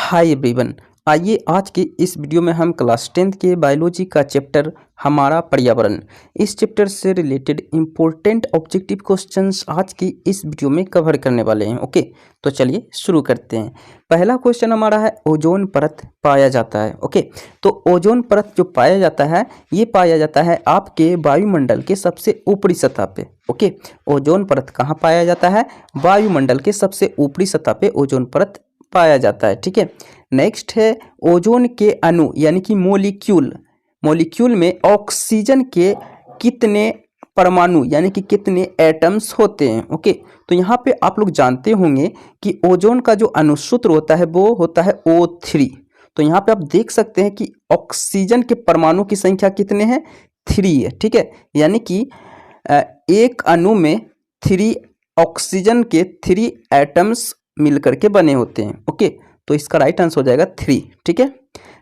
Hi everyone. आइए आज के इस वीडियो में हम क्लास 10th के बायोलॉजी का चैप्टर हमारा पर्यावरण, इस चैप्टर से रिलेटेड इम्पोर्टेंट ऑब्जेक्टिव क्वेश्चंस आज की इस वीडियो में कवर करने वाले हैं। ओके, तो चलिए शुरू करते हैं। पहला क्वेश्चन हमारा है, ओजोन परत पाया जाता है। ओके, तो ओजोन परत जो पाया जाता है ये पाया जाता है आपके वायुमंडल के सबसे ऊपरी सतह पे। ओके, ओजोन परत कहाँ पाया जाता है? वायुमंडल के सबसे ऊपरी सतह पे ओजोन परत पाया जाता है। ठीक है, नेक्स्ट है ओजोन के अणु यानी कि मॉलिक्यूल में ऑक्सीजन के कितने परमाणु यानी कि कितने एटम्स होते हैं। ओके, तो यहाँ पे आप लोग जानते होंगे कि ओजोन का जो अणुसूत्र होता है वो होता है O3। तो यहाँ पे आप देख सकते हैं कि ऑक्सीजन के परमाणु की संख्या कितने हैं? 3 है। ठीक है, यानी कि एक अणु में 3 ऑक्सीजन के 3 एटम्स मिलकर के बने होते हैं। ओके, तो इसका राइट आंसर हो जाएगा 3। ठीक है,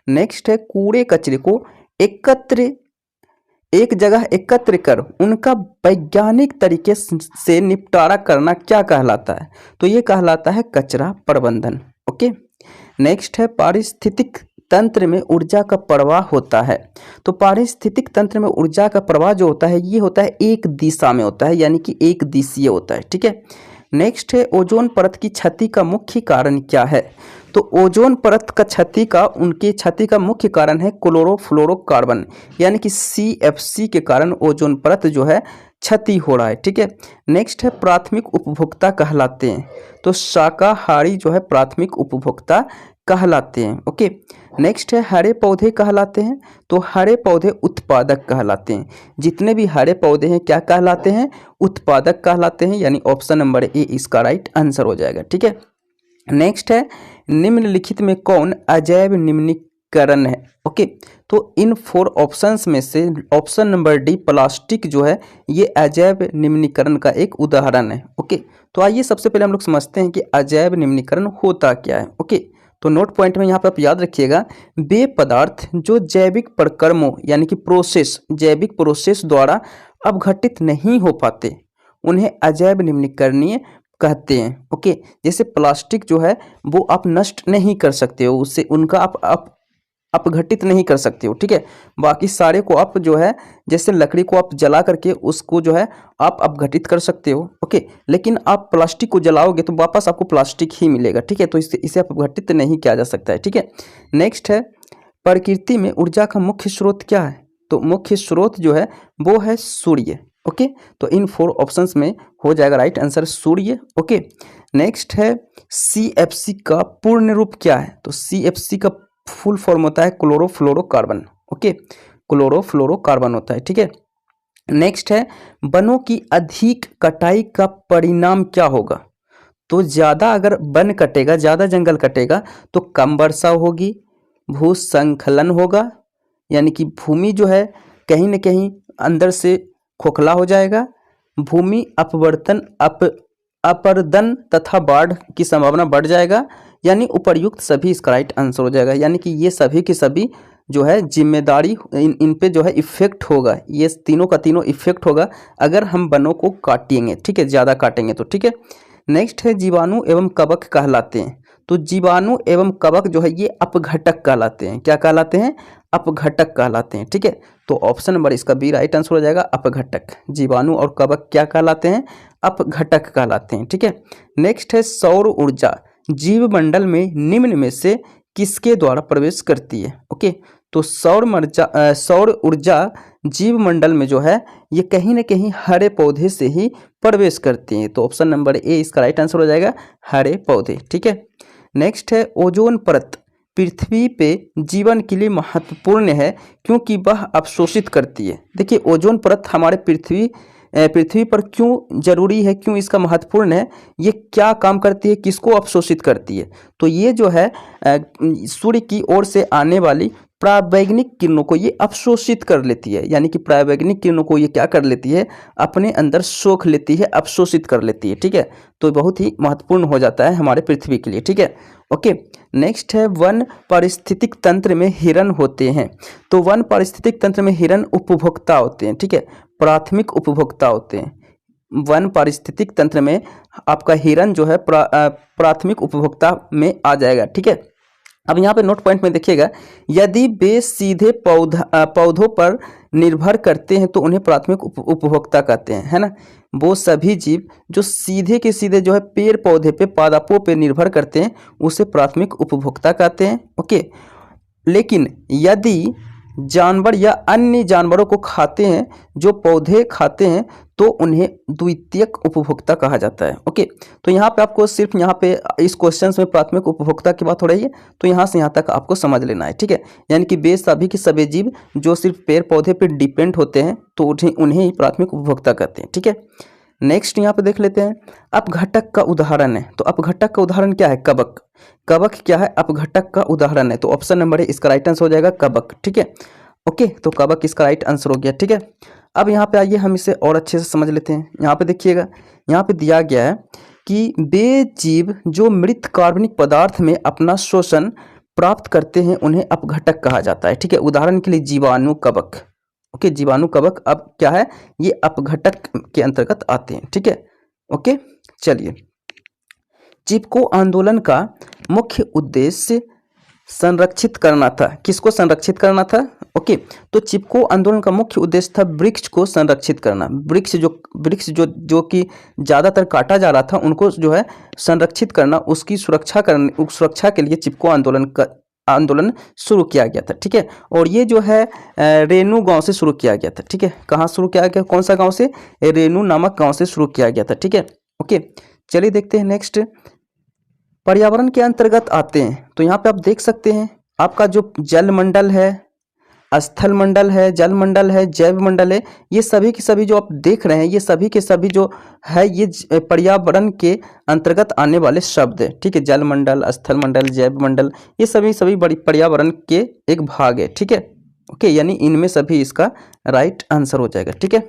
नेक्स्ट है कूड़े कचरे को एक जगह एकत्र कर उनका वैज्ञानिक तरीके से निपटारा करना क्या कहलाता है? तो ये कहलाता है कचरा प्रबंधन। ओके, नेक्स्ट है पारिस्थितिक तंत्र में ऊर्जा का प्रवाह होता है। तो पारिस्थितिक तंत्र में ऊर्जा का प्रवाह जो होता है ये होता है एक दिशा में होता है, यानी कि एक दिशीय होता है। ठीक है, नेक्स्ट है ओजोन परत की क्षति का मुख्य कारण क्या है? तो ओजोन परत का क्षति का मुख्य कारण है क्लोरोफ्लोरोकार्बन यानी कि CFC के कारण ओजोन परत जो है क्षति हो रहा है। ठीक है, नेक्स्ट है प्राथमिक उपभोक्ता कहलाते हैं। तो शाकाहारी जो है प्राथमिक उपभोक्ता कहलाते हैं। ओके, नेक्स्ट है हरे पौधे कहलाते हैं। तो हरे पौधे उत्पादक कहलाते हैं। जितने भी हरे पौधे हैं क्या कहलाते हैं? उत्पादक कहलाते हैं, यानी ऑप्शन नंबर ए इसका राइट आंसर हो जाएगा। ठीक है, नेक्स्ट है निम्नलिखित में कौन अजैव निम्नीकरण है? ओके, तो इन 4 ऑप्शंस में से ऑप्शन नंबर डी प्लास्टिक जो है ये अजैव निम्नीकरण का एक उदाहरण है। ओके, तो आइए सबसे पहले हम लोग समझते हैं कि अजैव निम्नीकरण होता क्या है। ओके, तो नोट पॉइंट में यहाँ पर आप याद रखिएगा, वे पदार्थ जो जैविक प्रक्रमों यानी कि जैविक प्रोसेस द्वारा अपघटित नहीं हो पाते उन्हें अजैव निम्नीकरणीय कहते हैं। ओके, जैसे प्लास्टिक जो है वो आप नष्ट नहीं कर सकते हो, उससे उनका आप अपघटित नहीं कर सकते हो। ठीक है, बाकी सारे को आप जो है जैसे लकड़ी को आप जला करके उसको जो है आप अपघटित कर सकते हो। ओके, लेकिन आप प्लास्टिक को जलाओगे तो वापस आपको प्लास्टिक ही मिलेगा। ठीक है, तो इसे अपघटित नहीं किया जा सकता है। ठीक है, नेक्स्ट है प्रकृति में ऊर्जा का मुख्य स्रोत क्या है? तो मुख्य स्रोत जो है वो है सूर्य। ओके, तो इन 4 ऑप्शंस में हो जाएगा राइट आंसर सूर्य। ओके, नेक्स्ट है CFC का पूर्ण रूप क्या है? तो CFC का फुल फॉर्म होता है क्लोरोफ्लोरोकार्बन। ओके, क्लोरोफ्लोरोकार्बन होता है। ठीक है, नेक्स्ट है वनों की अधिक कटाई का परिणाम क्या होगा? तो ज़्यादा अगर वन कटेगा, ज़्यादा जंगल कटेगा तो कम वर्षा होगी, भूस्खलन होगा, यानी कि भूमि जो है कहीं न कहीं अंदर से खोखला हो जाएगा, भूमि अपरदन तथा बाढ़ की संभावना बढ़ जाएगा, यानी उपर्युक्त सभी इसका राइट आंसर हो जाएगा। यानी कि ये सभी की सभी जो है जिम्मेदारी इन पे जो है इफेक्ट होगा, ये तीनों का तीनों इफेक्ट होगा अगर हम वनों को काटेंगे। ठीक है, ज़्यादा काटेंगे तो। ठीक है, नेक्स्ट है जीवाणु एवं कवक कहलाते हैं। तो जीवाणु एवं कवक जो है ये अपघटक कहलाते हैं। क्या कहलाते हैं? अपघटक कहलाते हैं। ठीक है, तो ऑप्शन नंबर इसका बी राइट आंसर हो जाएगा, अपघटक। जीवाणु और कवक क्या कहलाते हैं? अपघटक कहलाते हैं। ठीक है, नेक्स्ट है सौर ऊर्जा जीवमंडल में निम्न में से किसके द्वारा प्रवेश करती है? ओके, तो सौर ऊर्जा जीवमंडल में जो है ये कहीं ना कहीं हरे पौधे से ही प्रवेश करती हैं। तो ऑप्शन नंबर ए इसका राइट आंसर हो जाएगा, हरे पौधे। ठीक है, नेक्स्ट है ओजोन परत पृथ्वी पे जीवन के लिए महत्वपूर्ण है क्योंकि वह अवशोषित करती है। देखिए, ओजोन परत हमारे पृथ्वी पर क्यों जरूरी है, क्यों इसका महत्वपूर्ण है, ये क्या काम करती है, किसको अवशोषित करती है? तो ये जो है सूर्य की ओर से आने वाली परावैंगनिक किरणों को ये अवशोषित कर लेती है, यानी कि परावैंगनिक किरणों को ये क्या कर लेती है? अपने अंदर सोख लेती है, अवशोषित कर लेती है। ठीक है, तो बहुत ही महत्वपूर्ण हो जाता है हमारे पृथ्वी के लिए। ठीक है, ओके, नेक्स्ट है वन पारिस्थितिक तंत्र में हिरण होते हैं। तो वन पारिस्थितिक तंत्र में हिरण उपभोक्ता होते हैं। ठीक है, प्राथमिक उपभोक्ता होते हैं। वन पारिस्थितिक तंत्र में आपका हिरण जो है प्राथमिक उपभोक्ता में आ जाएगा। ठीक है, अब यहाँ पे नोट पॉइंट में देखिएगा, यदि वे सीधे पौधों पर निर्भर करते हैं तो उन्हें प्राथमिक उपभोक्ता कहते हैं, है ना। वो सभी जीव जो सीधे के सीधे जो है पेड़ पौधे पे पादपों पे निर्भर करते हैं उसे प्राथमिक उपभोक्ता कहते हैं। ओके, लेकिन यदि जानवर या अन्य जानवरों को खाते हैं जो पौधे खाते हैं तो उन्हें द्वितीयक उपभोक्ता कहा जाता है। ओके, तो यहाँ पे आपको सिर्फ यहाँ पे इस क्वेश्चन में प्राथमिक उपभोक्ता की बात हो रही है, तो यहाँ से यहाँ तक आपको समझ लेना है, ठीक है। यानी कि वे सभी के सभी जीव जो सिर्फ पेड़ पौधे पर डिपेंड होते हैं तो उन्हें ही प्राथमिक उपभोक्ता कहते हैं, ठीक है। नेक्स्ट यहाँ पे देख लेते हैं, अपघटक का उदाहरण है। तो अपघटक का उदाहरण क्या है? कवक। कवक क्या है? अपघटक का उदाहरण है। तो ऑप्शन नंबर है इसका राइट आंसर हो जाएगा कवक, ठीक है। ओके, तो कवक इसका राइट आंसर हो गया, ठीक है। अब यहाँ पे आइए हम इसे और अच्छे से समझ लेते हैं। यहाँ पे देखिएगा, यहाँ पे दिया गया है कि वे जीव जो मृत कार्बनिक पदार्थ में अपना शोषण प्राप्त करते हैं उन्हें अपघटक कहा जाता है, ठीक है। उदाहरण के लिए जीवाणु कवक। ओके, जीवाणु कवक अब क्या है? ये अपघटक के अंतर्गत आते हैं, ठीक है। ओके, चलिए, चिपको आंदोलन का मुख्य उद्देश्य संरक्षित करना था। किसको संरक्षित करना था? ओके, तो चिपको आंदोलन का मुख्य उद्देश्य था वृक्ष को संरक्षित करना। वृक्ष जो कि ज़्यादातर काटा जा रहा था उनको जो है संरक्षित करना, उसकी सुरक्षा के लिए चिपको आंदोलन शुरू किया गया था, ठीक है। और ये जो है रेनू गांव से शुरू किया गया था, ठीक है। कहाँ शुरू किया गया? कौन सा गांव से? रेनू नामक गांव से शुरू किया गया था, ठीक है। ओके, चलिए देखते हैं नेक्स्ट, पर्यावरण के अंतर्गत आते हैं। तो यहाँ पे आप देख सकते हैं आपका जो जल मंडल है, स्थल मंडल है, जल मंडल है, जैव मंडल है, ये सभी के सभी जो आप देख रहे हैं ये सभी के सभी जो है ये पर्यावरण के अंतर्गत आने वाले शब्द है, ठीक है। जल मंडल, स्थल मंडल, जैव मंडल, ये सभी बड़ी पर्यावरण के एक भाग है, ठीक है। ओके, यानी इनमें सभी इसका राइट आंसर हो जाएगा, ठीक है।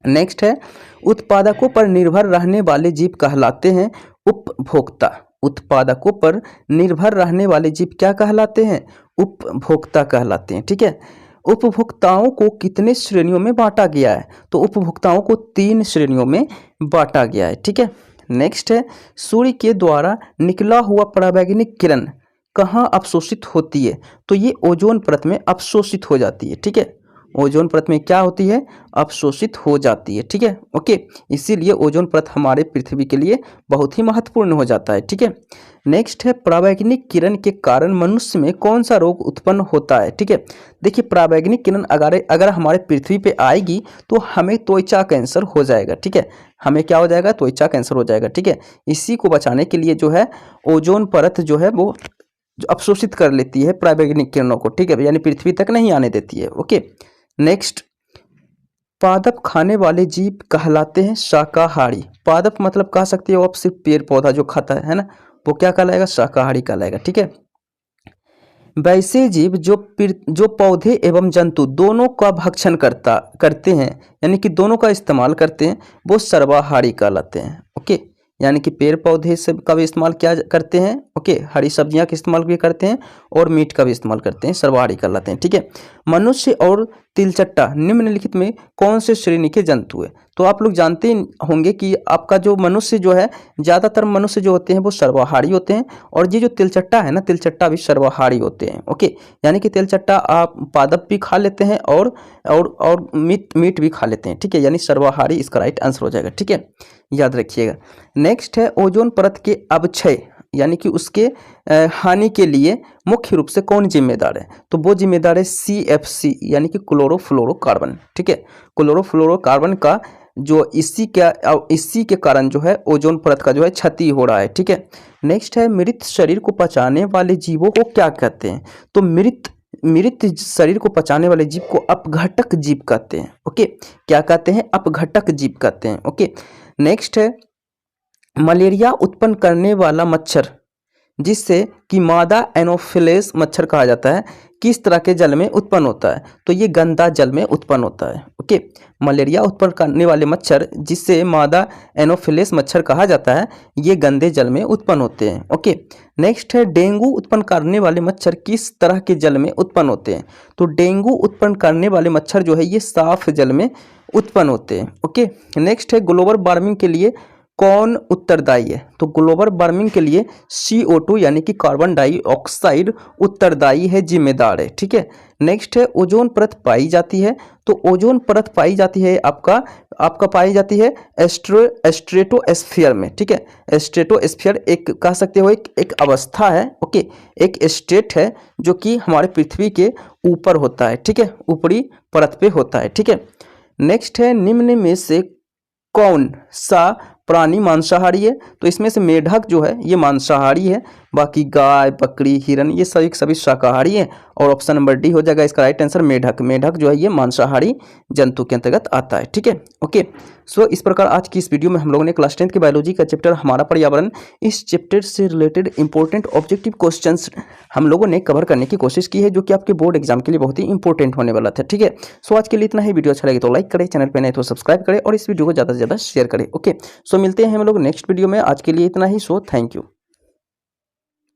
नेक्स्ट है, उत्पादकों पर निर्भर रहने वाले जीव कहलाते हैं उपभोक्ता। उत्पादकों पर निर्भर रहने वाले जीव क्या कहलाते हैं? उपभोक्ता कहलाते हैं, ठीक है। उपभोक्ताओं को कितने श्रेणियों में बांटा गया है? तो उपभोक्ताओं को 3 श्रेणियों में बांटा गया है, ठीक है। नेक्स्ट है, सूर्य के द्वारा निकला हुआ पराबैंगनी किरण कहाँ अवशोषित होती है? तो ये ओजोन परत में अवशोषित हो जाती है, ठीक है। ओजोन परत में क्या होती है? अवशोषित हो जाती है, ठीक है। ओके, इसीलिए ओजोन परत हमारे पृथ्वी के लिए बहुत ही महत्वपूर्ण हो जाता है, ठीक है। नेक्स्ट है, पराबैंगनी किरण के कारण मनुष्य में कौन सा रोग उत्पन्न होता है? ठीक है, देखिए पराबैंगनी किरण अगर हमारे पृथ्वी पे आएगी तो हमें त्वचा कैंसर हो जाएगा, ठीक है। हमें क्या हो जाएगा? त्वचा कैंसर हो जाएगा, ठीक है। इसी को बचाने के लिए जो है ओजोन परत जो है वो अवशोषित कर लेती है पराबैंगनी किरणों को, ठीक है, यानी पृथ्वी तक नहीं आने देती है। ओके, नेक्स्ट, पादप खाने वाले जीव कहलाते हैं शाकाहारी। पादप मतलब कह सकते हो आप सिर्फ पेड़ पौधा जो खाता है ना, वो क्या कहलाएगा? शाकाहारी कहलाएगा, ठीक है। वैसे जीव जो पौधे एवं जंतु दोनों का भक्षण करते हैं, यानी कि दोनों का इस्तेमाल करते हैं, वो सर्वाहारी कहलाते हैं। ओके, यानी कि पेड़ पौधे से का भी इस्तेमाल क्या करते हैं? ओके, हरी सब्जियां का इस्तेमाल भी करते हैं और मीट का भी इस्तेमाल करते हैं, सर्वाहारी कहलाते हैं, ठीक है। मनुष्य और तिलचट्टा निम्नलिखित में कौन से श्रेणी के जंतु है? तो आप लोग जानते होंगे कि आपका जो मनुष्य जो है, ज़्यादातर मनुष्य जो होते हैं वो सर्वाहारी होते हैं, और ये जो तिलचट्टा है ना, तिलचट्टा भी सर्वाहारी होते हैं। ओके, यानी कि तिलचट्टा आप पादप भी खा लेते हैं और मीट भी खा लेते हैं, ठीक है, यानी सर्वाहारी इसका राइट आंसर हो जाएगा, ठीक है, याद रखिएगा। नेक्स्ट है, ओजोन परत के अवक्षय यानी कि उसके हानि के लिए मुख्य रूप से कौन जिम्मेदार है? तो वो जिम्मेदार है CFC यानी कि क्लोरोफ्लोरोकार्बन, ठीक है। क्लोरोफ्लोरोकार्बन का जो इसी के कारण जो है ओजोन परत का जो है क्षति हो रहा है, ठीक है। नेक्स्ट है, मृत शरीर को पचाने वाले जीवों को क्या कहते हैं? तो मृत शरीर को पचाने वाले जीव को अपघटक जीव कहते हैं। ओके, क्या कहते हैं? अपघटक जीव कहते हैं। ओके, नेक्स्ट है, मलेरिया उत्पन्न करने वाला मच्छर जिससे कि मादा एनोफिलेस मच्छर कहा जाता है, किस तरह के जल में उत्पन्न होता है? तो ये गंदा जल में उत्पन्न होता है। ओके, मलेरिया उत्पन्न करने वाले मच्छर जिससे मादा एनोफिलेस मच्छर कहा जाता है, ये गंदे जल में उत्पन्न होते हैं। ओके, नेक्स्ट है, डेंगू उत्पन्न करने वाले मच्छर किस तरह के जल में उत्पन्न होते हैं? तो डेंगू उत्पन्न करने वाले मच्छर जो है ये साफ जल में उत्पन्न होते हैं। ओके, नेक्स्ट है, ग्लोबल वार्मिंग के लिए कौन उत्तरदायी है? तो ग्लोबल वार्मिंग के लिए CO2 यानी कि कार्बन डाइऑक्साइड उत्तरदायी है, जिम्मेदार है। ठीक है। नेक्स्ट है ओजोन परत पाई जाती है। तो ओजोन परत पाई जाती है आपका पाई जाती है स्ट्रेटोस्फीयर में। ठीक है। स्ट्रेटोस्फीयर एक कह सकते हो एक अवस्था है, ओके, एक स्टेट है जो कि हमारे पृथ्वी के ऊपर होता है। ठीक है, ऊपरी परत पे होता है। ठीक है। नेक्स्ट है निम्न में से कौन सा प्राणी मांसाहारी है? तो इसमें से मेढक जो है ये मांसाहारी है, बाकी गाय, बकरी, हिरन ये सभी सभी शाकाहारी हैं। और ऑप्शन नंबर डी हो जाएगा इसका राइट आंसर, मेढक। मेढक जो है ये मांसाहारी जंतु के अंतर्गत आता है। ठीक है, ओके। सो इस प्रकार आज की इस वीडियो में हम लोगों ने क्लास 10th की बायोलॉजी का चैप्टर हमारा पर्यावरण, इस चैप्टर से रिलेटेड इंपॉर्टेंट ऑब्जेक्टिव क्वेश्चंस हम लोगों ने कवर करने की कोशिश की है, जो कि आपके बोर्ड एग्जाम के लिए बहुत ही इंपॉर्टेंट होने वाला था। ठीक है। सो आज के लिए इतना ही। वीडियो अच्छा लगे तो लाइक करें, चैनल पर नए तो सब्सक्राइब करें और इस वीडियो को ज़्यादा से ज़्यादा शेयर करें। ओके, सो मिलते हैं हम लोग नेक्स्ट वीडियो में। आज के लिए इतना ही। So thank you.